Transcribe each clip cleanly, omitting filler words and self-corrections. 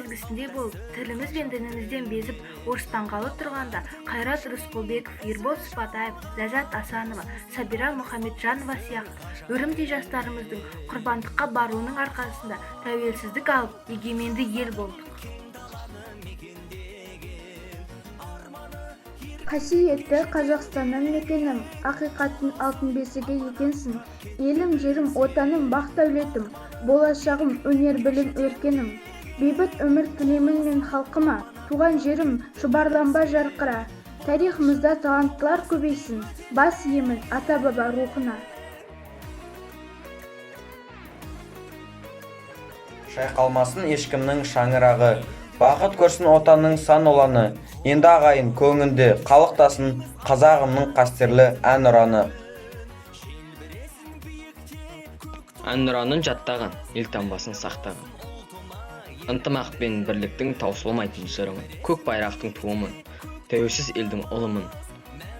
белгісіндей болып, тіліміз бен дінімізден безіп, орыстанғалы тұрғанда Қайрат Рысқұлбеков, Ербол Сыпатаев, Ләззат Асанова, Сабира Мұхамеджанова сияқты өрімдей жастарымыздың құрбандыққа баруының арқасында тәуелсіздік алып, егеменді ел болдық. Қасиетті Қазақстанның мекенім, ақиқаттың алтын бесігі екенсің. Елім, жерім, отаным, бақ дәулетім, болашағым, өнер, білім, өркенім. Бейбіт өмір тілеймін мен халқыма, туған жерім, шұбарланба жарқыра. Тарихымызда таланттылар көбейсін, бас иемін ата-баба рухына. Шайқалмасын ешкімнің шаңырағы, бақыт көрсін отанның сан ұланы. Енді ағайын көңінде қалықтасын қазағымның қастерлі әнұраны. Әнұранын жаттаған, елтаңбасын сақтаған. Ынтымақ пен бірліктің таусылмайтын жырымын, көк байрақтың туымын, тәуелсіз елдің ұлымын.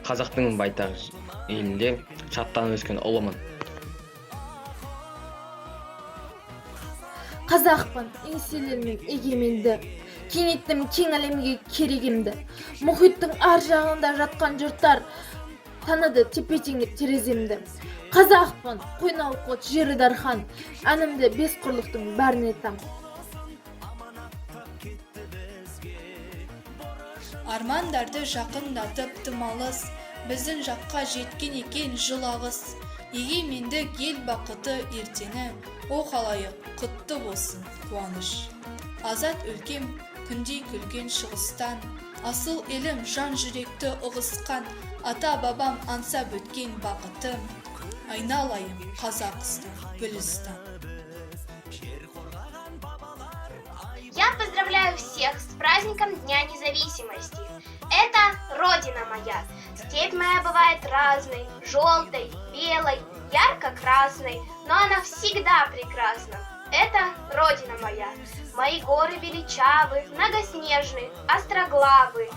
Қазақтың байтақ елінде шаттан өскен ұлымын. Қазақпын, еңселермен егеменді, кенеттім кең әлемге керегемді. Мұхиттың ар жағында жатқан жұрттар таныды тепе-теңдеп тереземді. Қазақпын, қойнауы қот, жері дархан, әнімді бес құрлықтың бәріне там. Армандарды жақындатып тым алыс, біздің жаққа жеткен екен жыл ағыс. Егеменді ел бақыты ертеңі, о халайық құтты болсын қуаныш. Азат өлкем күндей күлген шығыстан, асыл елім жан жүректі ұғысқан, ата-бабам аңсап өткен бақытым, айналайым Қазақстан, Гүлістан. Я поздравляю всех с праздником Дня независимости. Это Родина моя. Степь моя бывает разной, желтой, белой, ярко-красной, но она всегда прекрасна. Это Родина моя. Мои горы величавы, многоснежны, остроглавы.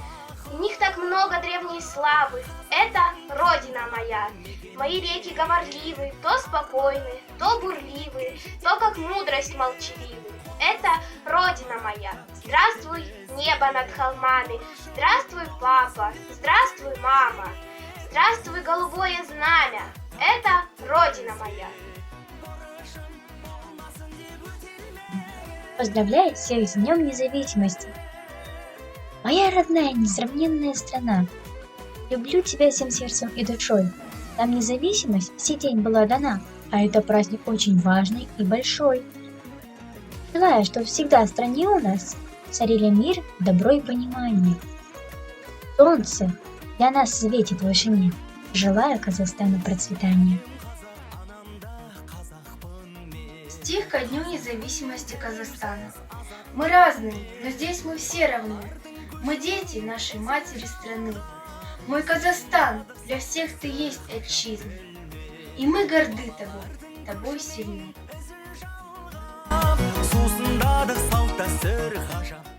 В них так много древней славы. Это Родина моя. Мои реки говорливы, то спокойны, то бурливы, то как мудрость молчаливы. Это Родина моя. Здравствуй, небо над холмами. Здравствуй, папа. Здравствуй, мама. Здравствуй, голубое знамя. Это Родина моя. Поздравляю всех с Днем Независимости. Моя родная, несравненная страна. Люблю тебя всем сердцем и душой. Нам независимость в сей день была дана, а это праздник очень важный и большой. Желаю, чтобы всегда в стране у нас царили мир, добро и понимание. Солнце для нас светит в вышине. Желаю Казахстану процветания. Стих ко Дню независимости Казахстана. Мы разные, но здесь мы все равны. Мы дети нашей матери страны. Мой Казахстан, для всех ты есть отчизна. И мы горды тобой, тобой сильны. Сусындадық салт дәстүр ғажап.